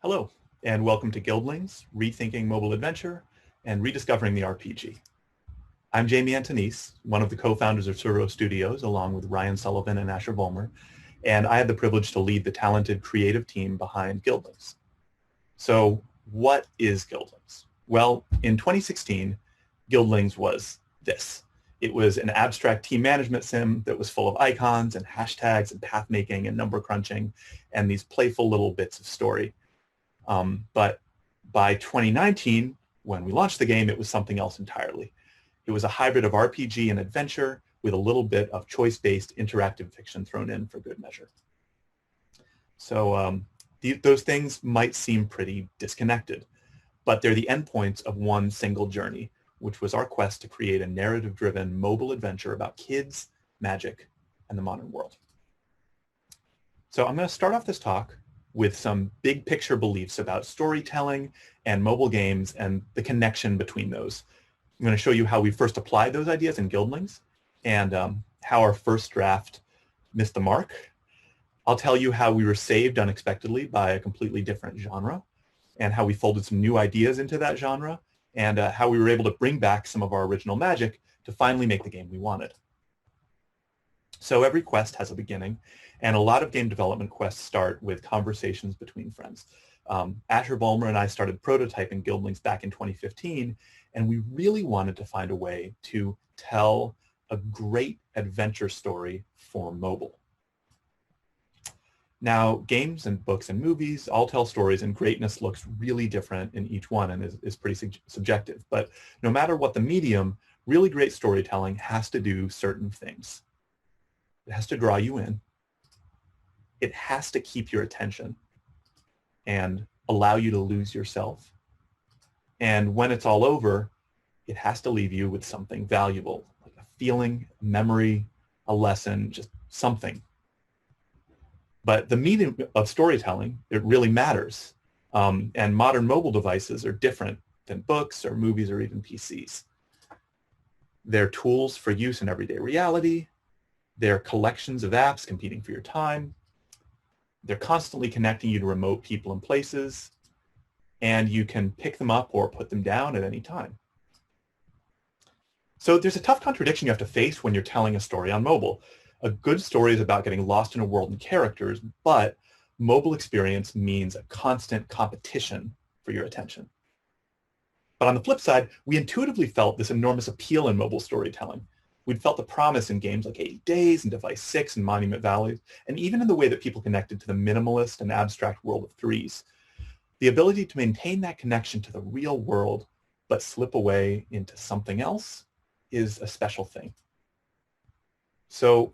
Hello, and welcome to Guildlings, Rethinking Mobile Adventure, and Rediscovering the RPG. I'm Jamie Antonise, one of the co-founders of Servo Studios, along with Ryan Sullivan and Asher Vollmer, and I had the privilege to lead the talented creative team behind Guildlings. So what is Guildlings? Well, in 2016, Guildlings was this. It was an abstract team management sim that was full of icons and hashtags and path making and number crunching and these playful little bits of story. But by 2019, when we launched the game, it was something else entirely. It was a hybrid of RPG and adventure with a little bit of choice-based interactive fiction thrown in for good measure. So those things might seem pretty disconnected, but they're the endpoints of one single journey, which was our quest to create a narrative-driven mobile adventure about kids, magic, and the modern world. So I'm going to start off this talk with some big picture beliefs about storytelling and mobile games and the connection between those. I'm going to show you how we first applied those ideas in Guildlings and how our first draft missed the mark. I'll tell you how we were saved unexpectedly by a completely different genre and how we folded some new ideas into that genre and how we were able to bring back some of our original magic to finally make the game we wanted. So every quest has a beginning, and a lot of game development quests start with conversations between friends. Asher Vollmer and I started prototyping Guildlings back in 2015, and we really wanted to find a way to tell a great adventure story for mobile. Now, games and books and movies all tell stories, and greatness looks really different in each one and is pretty subjective. But no matter what the medium, really great storytelling has to do certain things. It has to draw you in. It has to keep your attention and allow you to lose yourself. And when it's all over, it has to leave you with something valuable, like a feeling, a memory, a lesson, just something. But the medium of storytelling, it really matters. And modern mobile devices are different than books or movies or even PCs. They're tools for use in everyday reality. They're collections of apps competing for your time. They're constantly connecting you to remote people and places. And you can pick them up or put them down at any time. So there's a tough contradiction you have to face when you're telling a story on mobile. A good story is about getting lost in a world and characters, but mobile experience means a constant competition for your attention. But on the flip side, we intuitively felt this enormous appeal in mobile storytelling. We'd felt the promise in games like 80 Days and Device 6 and Monument Valley, and even in the way that people connected to the minimalist and abstract world of threes. The ability to maintain that connection to the real world, but slip away into something else is a special thing. So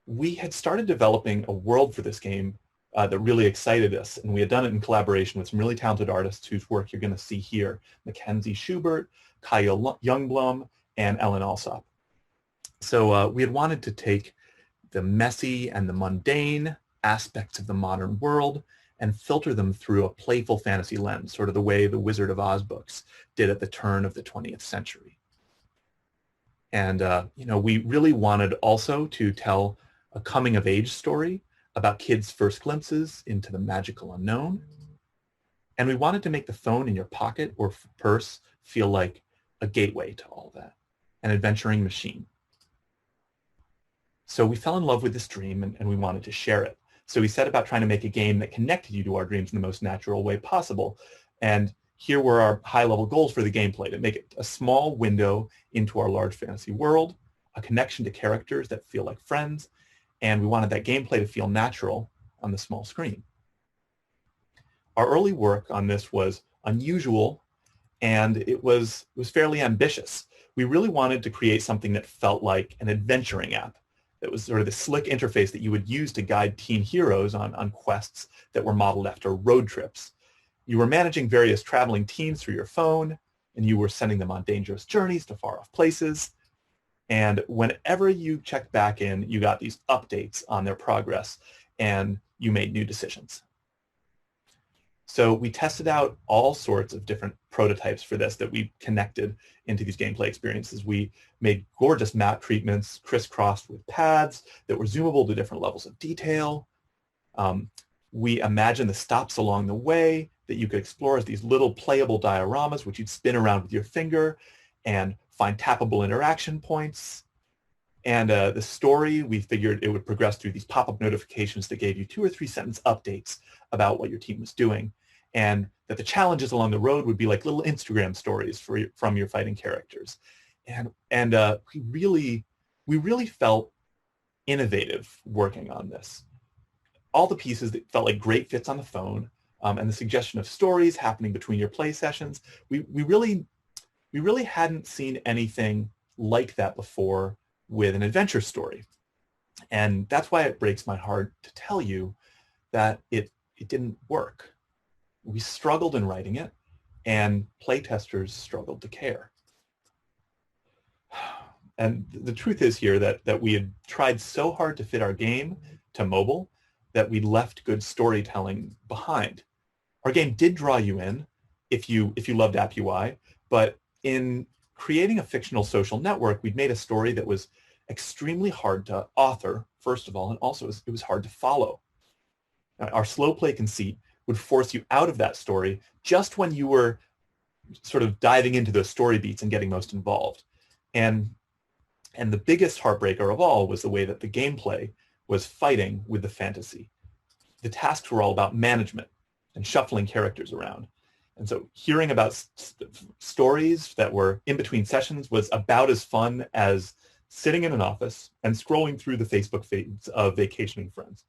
we had started developing a world for this game that really excited us, and we had done it in collaboration with some really talented artists whose work you're going to see here: Mackenzie Schubert, Kyle Youngblum, and Ellen Alsop. So we had wanted to take the messy and the mundane aspects of the modern world and filter them through a playful fantasy lens, sort of the way the Wizard of Oz books did at the turn of the 20th century. And we really wanted also to tell a coming-of-age story about kids' first glimpses into the magical unknown. And we wanted to make the phone in your pocket or purse feel like a gateway to all that, an adventuring machine. So we fell in love with this dream and we wanted to share it. So we set about trying to make a game that connected you to our dreams in the most natural way possible. And here were our high-level goals for the gameplay: to make it a small window into our large fantasy world, a connection to characters that feel like friends, and we wanted that gameplay to feel natural on the small screen. Our early work on this was unusual, and it was fairly ambitious. We really wanted to create something that felt like an adventuring app. That was sort of the slick interface that you would use to guide teen heroes on quests that were modeled after road trips. You were managing various traveling teens through your phone, and you were sending them on dangerous journeys to far-off places. And whenever you checked back in, you got these updates on their progress, and you made new decisions. So we tested out all sorts of different prototypes for this that we connected into these gameplay experiences. We made gorgeous map treatments crisscrossed with paths that were zoomable to different levels of detail. We imagined the stops along the way that you could explore as these little playable dioramas, which you'd spin around with your finger and find tappable interaction points. And the story, we figured it would progress through these pop-up notifications that gave you 2 or 3 sentence updates about what your team was doing. And that the challenges along the road would be like little Instagram stories from your fighting characters. And we really felt innovative working on this. All the pieces that felt like great fits on the phone, and the suggestion of stories happening between your play sessions, we really hadn't seen anything like that before with an adventure story. And that's why it breaks my heart to tell you that it didn't work. We struggled in writing it, and playtesters struggled to care. And the truth is here that we had tried so hard to fit our game to mobile that we left good storytelling behind. Our game did draw you in if you loved App UI, but in creating a fictional social network, we'd made a story that was extremely hard to author, first of all, and also it was hard to follow. Our slow play conceit would force you out of that story just when you were sort of diving into those story beats and getting most involved. And the biggest heartbreaker of all was the way that the gameplay was fighting with the fantasy. The tasks were all about management and shuffling characters around. And so hearing about stories that were in between sessions was about as fun as sitting in an office and scrolling through the Facebook feeds of vacationing friends.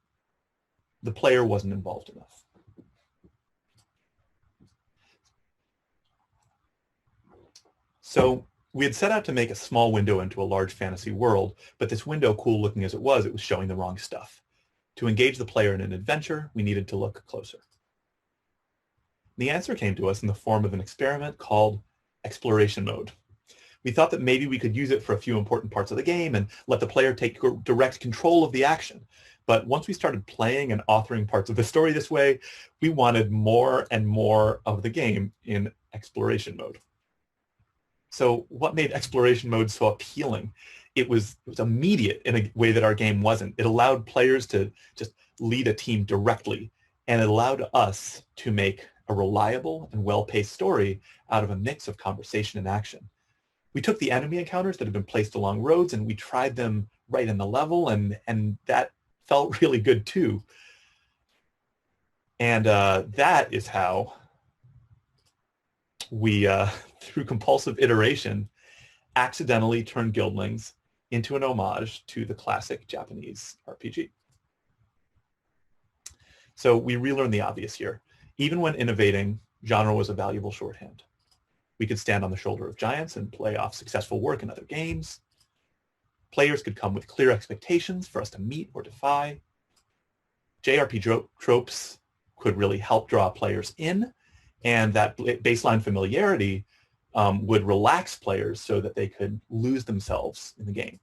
The player wasn't involved enough. So we had set out to make a small window into a large fantasy world, but this window, cool looking as it was showing the wrong stuff. To engage the player in an adventure, we needed to look closer. The answer came to us in the form of an experiment called exploration mode. We thought that maybe we could use it for a few important parts of the game and let the player take direct control of the action. But once we started playing and authoring parts of the story this way, we wanted more and more of the game in exploration mode. So what made exploration mode so appealing? It was immediate in a way that our game wasn't. It allowed players to just lead a team directly, and it allowed us to make a reliable and well-paced story out of a mix of conversation and action. We took the enemy encounters that had been placed along roads and we tried them right in the level, and that felt really good too. And that is how we, through compulsive iteration, accidentally turned Guildlings into an homage to the classic Japanese RPG. So we relearned the obvious here. Even when innovating, genre was a valuable shorthand. We could stand on the shoulder of giants and play off successful work in other games. Players could come with clear expectations for us to meet or defy. JRPG tropes could really help draw players in, and that baseline familiarity would relax players so that they could lose themselves in the game.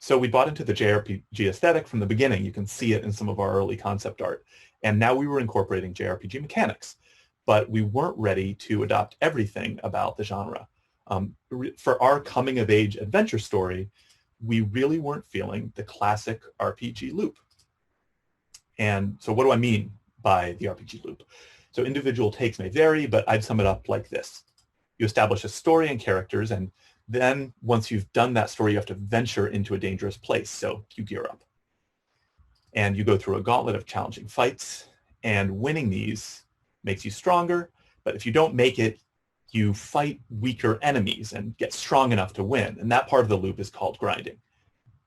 So we bought into the JRPG aesthetic from the beginning. You can see it in some of our early concept art. And now we were incorporating JRPG mechanics, but we weren't ready to adopt everything about the genre. For our coming-of-age adventure story, we really weren't feeling the classic RPG loop. And so what do I mean by the RPG loop? So individual takes may vary, but I'd sum it up like this. You establish a story and characters, and then once you've done that story, you have to venture into a dangerous place, so you gear up. And you go through a gauntlet of challenging fights, and winning these makes you stronger, but if you don't make it, you fight weaker enemies and get strong enough to win, and that part of the loop is called grinding.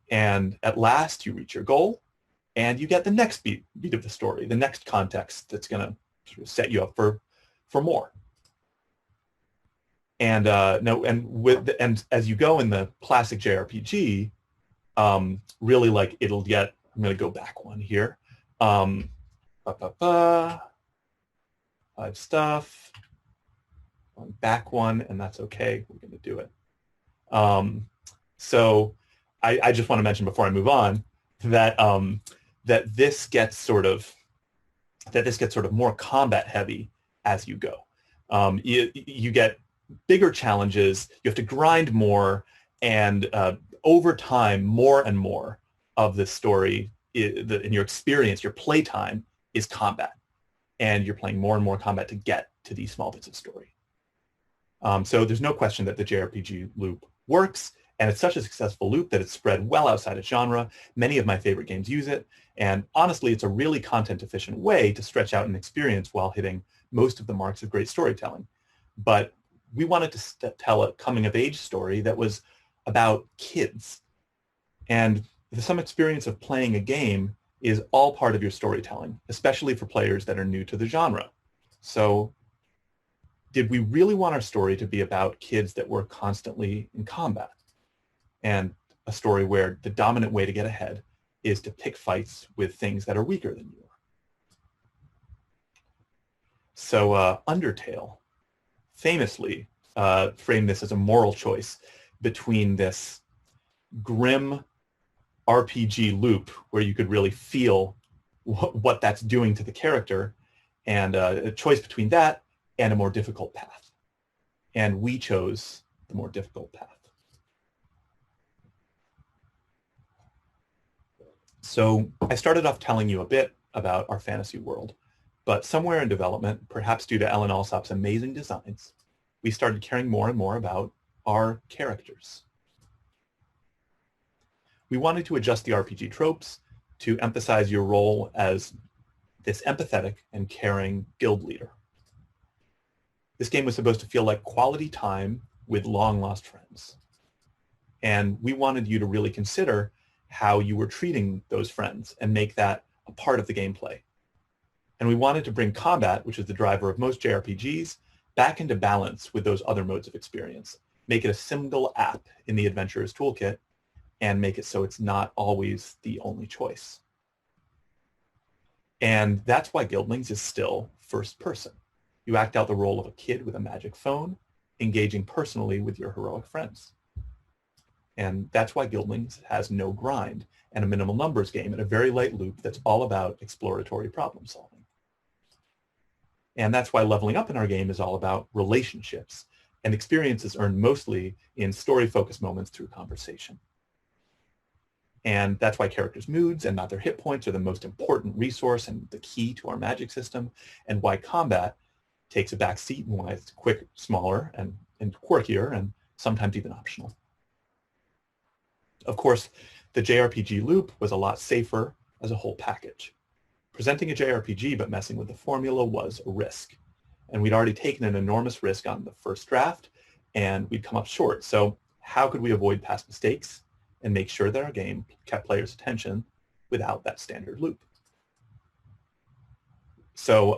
And at last, you reach your goal, and you get the next beat of the story, the next context that's going to sort of set you up for more. And and as you go in the classic JRPG, really like it'll get. I'm going to go back one here. Five stuff. Going back one, and that's okay. We're going to do it. So I just want to mention before I move on that that this gets sort of more combat heavy as you go. You get bigger challenges. You have to grind more, and over time, more and more of the story in your experience, your playtime is combat. and you're playing more and more combat to get to these small bits of story. So there's no question that the JRPG loop works, and it's such a successful loop that it's spread well outside its genre. Many of my favorite games use it, and honestly, it's a really content-efficient way to stretch out an experience while hitting most of the marks of great storytelling. But we wanted to tell a coming-of-age story that was about kids. And some experience of playing a game is all part of your storytelling, especially for players that are new to the genre. So did we really want our story to be about kids that were constantly in combat? And a story where the dominant way to get ahead is to pick fights with things that are weaker than you. So Undertale famously framed this as a moral choice between this grim RPG loop where you could really feel what that's doing to the character, and a choice between that and a more difficult path. And we chose the more difficult path. So I started off telling you a bit about our fantasy world, but somewhere in development, perhaps due to Ellen Alsop's amazing designs, we started caring more and more about our characters. We wanted to adjust the RPG tropes to emphasize your role as this empathetic and caring guild leader. This game was supposed to feel like quality time with long-lost friends. And we wanted you to really consider how you were treating those friends and make that a part of the gameplay. And we wanted to bring combat, which is the driver of most JRPGs, back into balance with those other modes of experience. Make it a single app in the Adventurer's Toolkit, and make it so it's not always the only choice. And that's why Guildlings is still first person. You act out the role of a kid with a magic phone, engaging personally with your heroic friends. And that's why Guildlings has no grind and a minimal numbers game and a very light loop that's all about exploratory problem solving. And that's why leveling up in our game is all about relationships and experiences earned mostly in story-focused moments through conversation. And that's why characters' moods and not their hit points are the most important resource and the key to our magic system, and why combat takes a back seat and why it's quick, smaller, and quirkier, and sometimes even optional. Of course, the JRPG loop was a lot safer as a whole package. Presenting a JRPG but messing with the formula was a risk. And we'd already taken an enormous risk on the first draft, and we'd come up short. So how could we avoid past mistakes and make sure that our game kept players' attention without that standard loop? So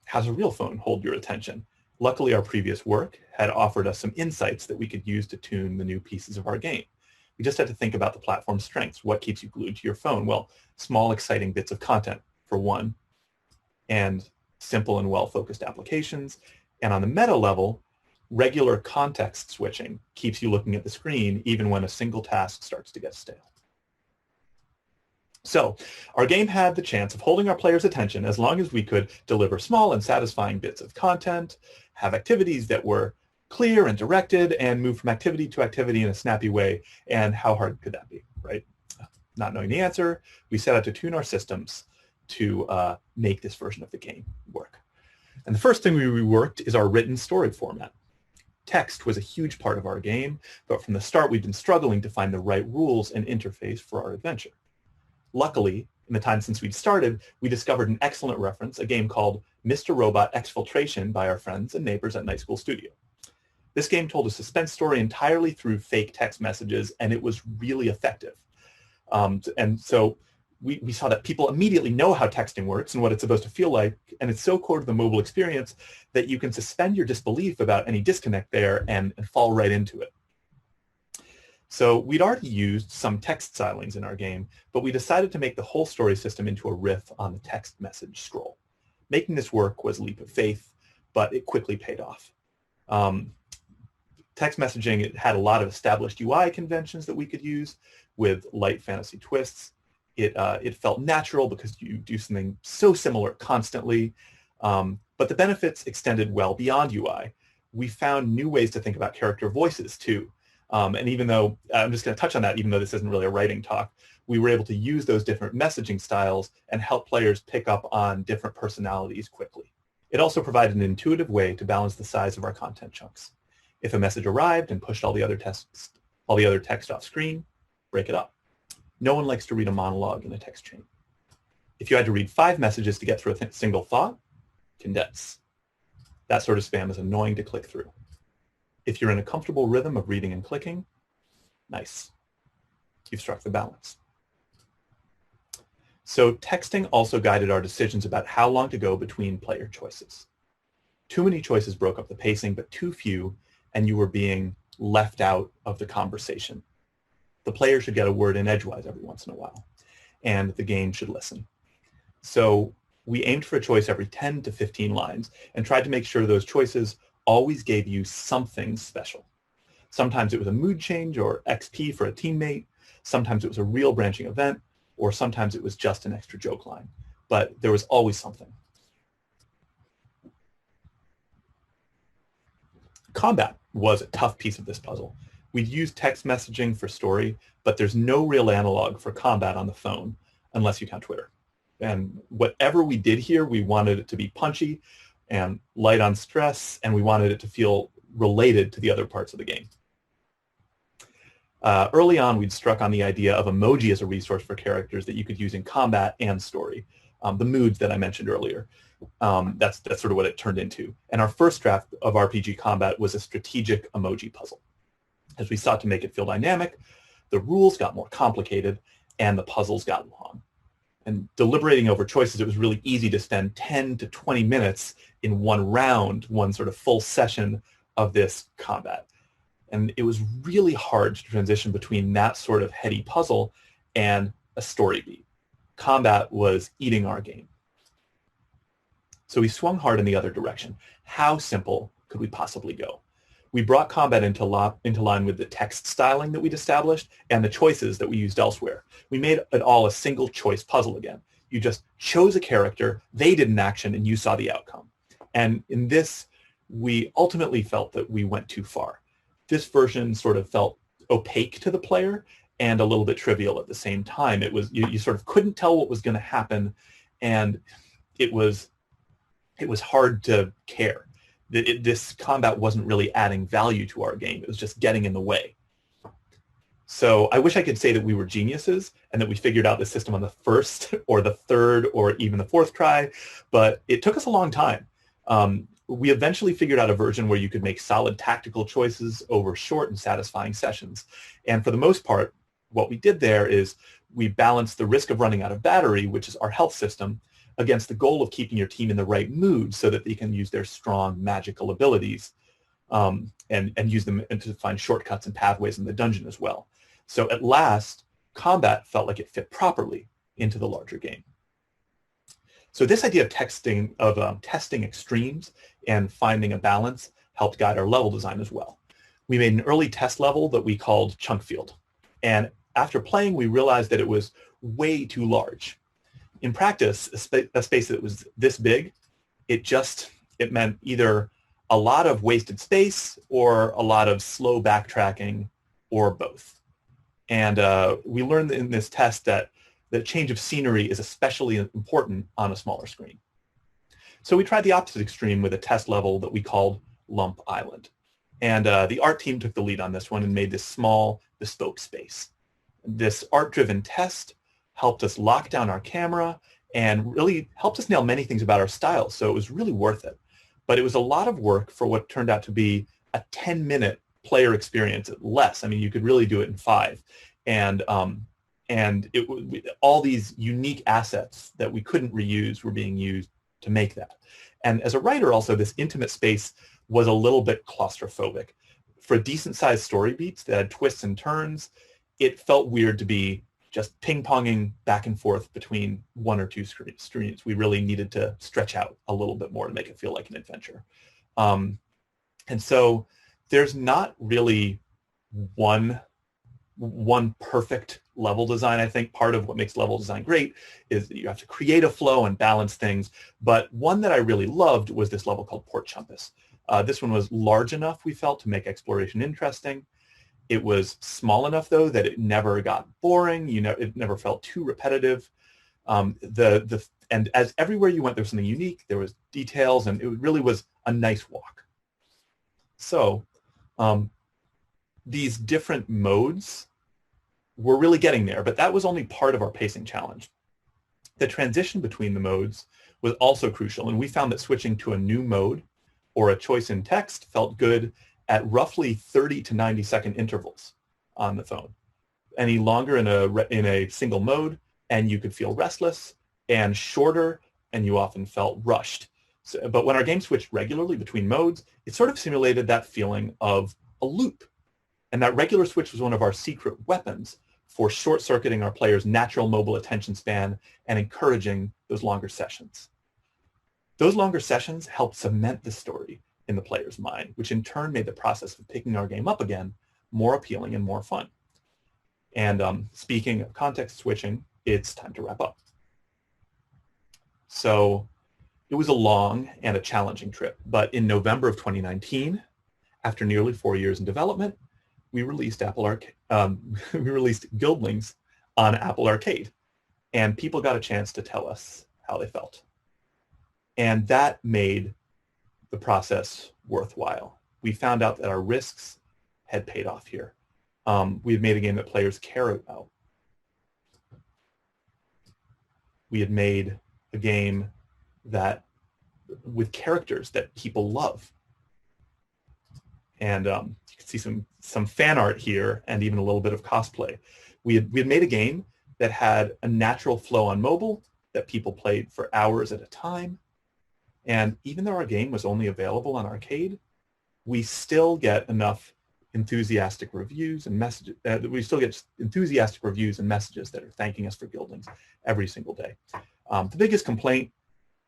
how does a real phone hold your attention? Luckily, our previous work had offered us some insights that we could use to tune the new pieces of our game. We just had to think about the platform's strengths. What keeps you glued to your phone? Well, small, exciting bits of content, for one, and simple and well-focused applications. And on the meta level, regular context switching keeps you looking at the screen even when a single task starts to get stale. So our game had the chance of holding our players' attention as long as we could deliver small and satisfying bits of content, have activities that were clear and directed, and move from activity to activity in a snappy way. And how hard could that be, right? Not knowing the answer, we set out to tune our systems to make this version of the game work. And the first thing we reworked is our written story format. Text was a huge part of our game, but from the start we've been struggling to find the right rules and interface for our adventure. Luckily, in the time since we'd started, we discovered an excellent reference, a game called Mr. Robot Exfiltration by our friends and neighbors at Night School Studio. This game told a suspense story entirely through fake text messages, and it was really effective. And so we saw that people immediately know how texting works and what it's supposed to feel like, and it's so core to the mobile experience that you can suspend your disbelief about any disconnect there and fall right into it. So we'd already used some text stylings in our game, but we decided to make the whole story system into a riff on the text message scroll. Making this work was a leap of faith, but it quickly paid off. Text messaging, it had a lot of established UI conventions that we could use with light fantasy twists. It felt natural because you do something so similar constantly, but the benefits extended well beyond UI. We found new ways to think about character voices too. And even though, I'm just going to touch on that, even though this isn't really a writing talk, we were able to use those different messaging styles and help players pick up on different personalities quickly. It also provided an intuitive way to balance the size of our content chunks. If a message arrived and pushed all the other text off screen, break it up. No one likes to read a monologue in a text chain. If you had to read 5 messages to get through a single thought, condense. That sort of spam is annoying to click through. If you're in a comfortable rhythm of reading and clicking, nice. You've struck the balance. So texting also guided our decisions about how long to go between player choices. Too many choices broke up the pacing, but too few, and you were being left out of the conversation. The player should get a word in edgewise every once in a while, and the game should listen. So we aimed for a choice every 10 to 15 lines and tried to make sure those choices always gave you something special. Sometimes it was a mood change or XP for a teammate. Sometimes it was a real branching event, or sometimes it was just an extra joke line. But there was always something. Combat was a tough piece of this puzzle. We'd use text messaging for story, but there's no real analog for combat on the phone, unless you count Twitter. And whatever we did here, we wanted it to be punchy and light on stress, and we wanted it to feel related to the other parts of the game. Early on, we'd struck on the idea of emoji as a resource for characters that you could use in combat and story. The moods that I mentioned earlier. That's sort of what it turned into. And our first draft of RPG Combat was a strategic emoji puzzle. As we sought to make it feel dynamic, the rules got more complicated and the puzzles got long. And deliberating over choices, it was really easy to spend 10 to 20 minutes in one round, one sort of full session of this combat. And it was really hard to transition between that sort of heady puzzle and a story beat. Combat was eating our game. So we swung hard in the other direction. How simple could we possibly go? We brought combat into line with the text styling that we'd established and the choices that we used elsewhere. We made it all a single choice puzzle again. You just chose a character, they did an action, and you saw the outcome. And in this, we ultimately felt that we went too far. This version sort of felt opaque to the player and a little bit trivial at the same time. It was you sort of couldn't tell what was going to happen, and it was hard to care. This combat wasn't really adding value to our game. It was just getting in the way. So I wish I could say that we were geniuses and that we figured out the system on the first or the third or even the fourth try, but it took us a long time. We eventually figured out a version where you could make solid tactical choices over short and satisfying sessions. And for the most part, what we did there is we balanced the risk of running out of battery, which is our health system, against the goal of keeping your team in the right mood so that they can use their strong magical abilities and use them to find shortcuts and pathways in the dungeon as well. So at last, combat felt like it fit properly into the larger game. So this idea of testing extremes and finding a balance helped guide our level design as well. We made an early test level that we called Chunk Field. And after playing, we realized that it was way too large. In practice, a space that was this big, it meant either a lot of wasted space or a lot of slow backtracking or both. And we learned in this test that the change of scenery is especially important on a smaller screen. So we tried the opposite extreme with a test level that we called Lump Island. And the art team took the lead on this one and made this small, bespoke space. This art-driven test helped us lock down our camera and really helped us nail many things about our style. So it was really worth it. But it was a lot of work for what turned out to be a 10-minute player experience at less. I mean, you could really do it in 5. And all these unique assets that we couldn't reuse were being used to make that. And as a writer also, this intimate space was a little bit claustrophobic. For decent-sized story beats that had twists and turns, it felt weird to be just ping-ponging back and forth between 1 or 2 screens. We really needed to stretch out a little bit more to make it feel like an adventure. And so there's not really one perfect level design. I think part of what makes level design great is that you have to create a flow and balance things. But one that I really loved was this level called Port Chumpus. This one was large enough, we felt, to make exploration interesting. It was small enough, though, that it never got boring. It never felt too repetitive. And as everywhere you went, there was something unique. There was details, and it really was a nice walk. So these different modes were really getting there, but that was only part of our pacing challenge. The transition between the modes was also crucial, and we found that switching to a new mode or a choice in text felt good at roughly 30 to 90-second intervals on the phone. Any longer in a single mode, and you could feel restless, and shorter, and you often felt rushed. But when our game switched regularly between modes, it sort of simulated that feeling of a loop. And that regular switch was one of our secret weapons for short-circuiting our players' natural mobile attention span and encouraging those longer sessions. Those longer sessions helped cement the story in the player's mind, which in turn made the process of picking our game up again more appealing and more fun. And speaking of context switching, it's time to wrap up. So it was a long and a challenging trip, but in November of 2019, after nearly 4 years in development, we released Guildlings on Apple Arcade, and people got a chance to tell us how they felt. And that made the process worthwhile. We found out that our risks had paid off here. We had made a game that players care about. We had made a game that with characters that people love. And you can see some fan art here and even a little bit of cosplay. We had made a game that had a natural flow on mobile that people played for hours at a time. And even though our game was only available on arcade, we still get enough enthusiastic reviews and messages. We still get enthusiastic reviews and messages that are thanking us for Guildlings every single day. The biggest complaint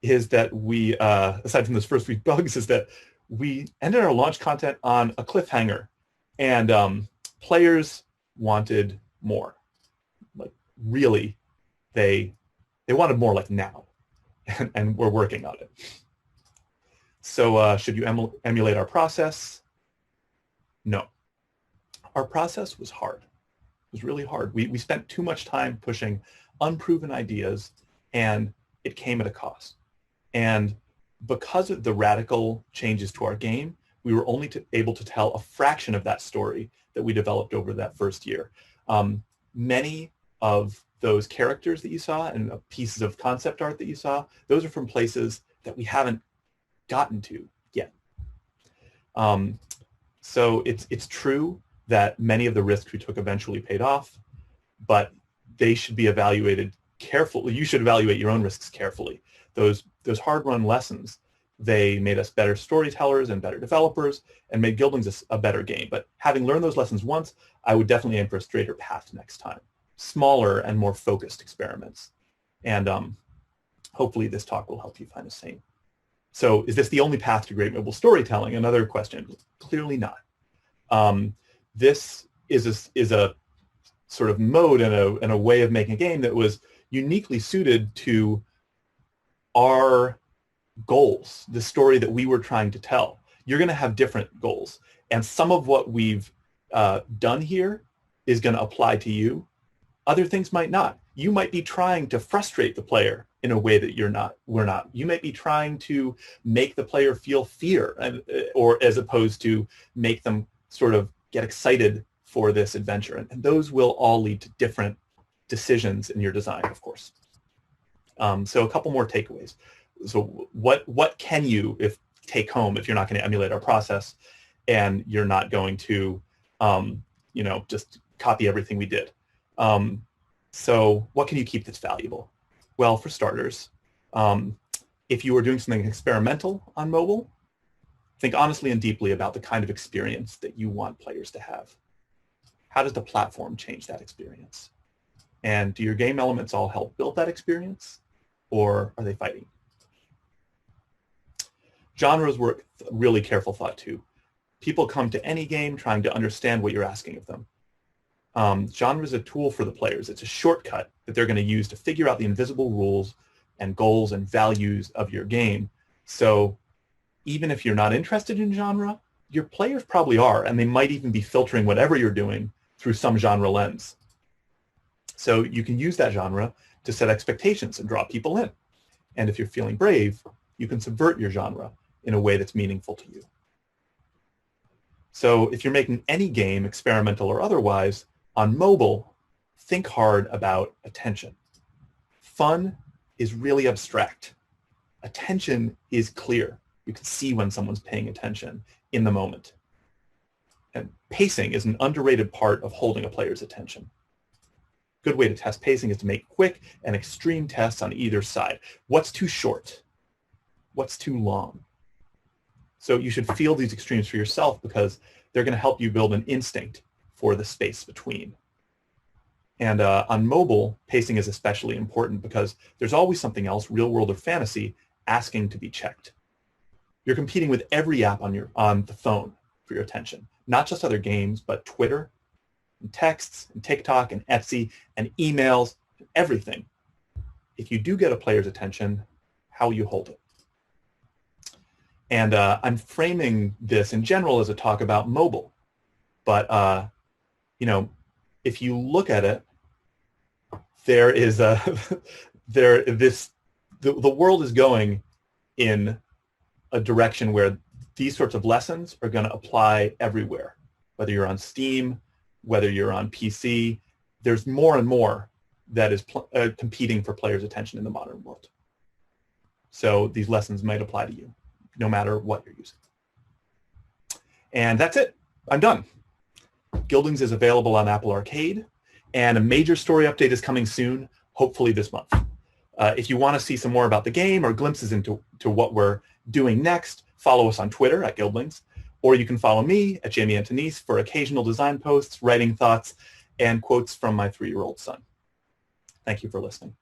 is that we, aside from those first week bugs, is that we ended our launch content on a cliffhanger, and players wanted more. Like really, they wanted more like now, and we're working on it. So should you emulate our process? No. Our process was hard. It was really hard. We spent too much time pushing unproven ideas, and it came at a cost. And because of the radical changes to our game, we were only able to tell a fraction of that story that we developed over that first year. Many of those characters that you saw and pieces of concept art that you saw, those are from places that we haven't gotten to yet. So it's true that many of the risks we took eventually paid off, but they should be evaluated carefully. You should evaluate your own risks carefully. Those hard-run lessons, they made us better storytellers and better developers and made Guildlings a better game. But having learned those lessons once, I would definitely aim for a straighter path next time. Smaller and more focused experiments. And hopefully this talk will help you find the same. So is this the only path to great mobile storytelling? Another question. Clearly not. This is a sort of mode and a way of making a game that was uniquely suited to our goals, the story that we were trying to tell. You're going to have different goals. And some of what we've done here is going to apply to you. Other things might not. You might be trying to frustrate the player in a way that we're not. You might be trying to make the player feel fear, or as opposed to make them sort of get excited for this adventure. And those will all lead to different decisions in your design, of course. So a couple more takeaways. So what can you take home if you're not going to emulate our process and you're not going to just copy everything we did? So what can you keep that's valuable? Well, for starters, if you are doing something experimental on mobile, think honestly and deeply about the kind of experience that you want players to have. How does the platform change that experience? And do your game elements all help build that experience, or are they fighting? Genres were really careful thought too. People come to any game trying to understand what you're asking of them. Genre is a tool for the players. It's a shortcut that they're going to use to figure out the invisible rules and goals and values of your game. So even if you're not interested in genre, your players probably are, and they might even be filtering whatever you're doing through some genre lens. So you can use that genre to set expectations and draw people in. And if you're feeling brave, you can subvert your genre in a way that's meaningful to you. So if you're making any game, experimental or otherwise, on mobile, think hard about attention. Fun is really abstract. Attention is clear. You can see when someone's paying attention in the moment. And pacing is an underrated part of holding a player's attention. Good way to test pacing is to make quick and extreme tests on either side. What's too short? What's too long? So you should feel these extremes for yourself because they're going to help you build an instinct for the space between. And on mobile, pacing is especially important because there's always something else, real world or fantasy, asking to be checked. You're competing with every app on the phone for your attention, not just other games, but Twitter, and texts, and TikTok, and Etsy, and emails, and everything. If you do get a player's attention, how will you hold it? And I'm framing this in general as a talk about mobile. But, if you look at it, there is the world is going in a direction where these sorts of lessons are going to apply everywhere, whether you're on Steam, whether you're on PC. There's more and more that is competing for players' attention in the modern world. So these lessons might apply to you, no matter what you're using. And that's it. I'm done. Guildlings is available on Apple Arcade, and a major story update is coming soon, hopefully this month. If you want to see some more about the game or glimpses into what we're doing next, follow us on Twitter at Guildlings, or you can follow me at Jamie Antonise for occasional design posts, writing thoughts, and quotes from my 3-year-old son. Thank you for listening.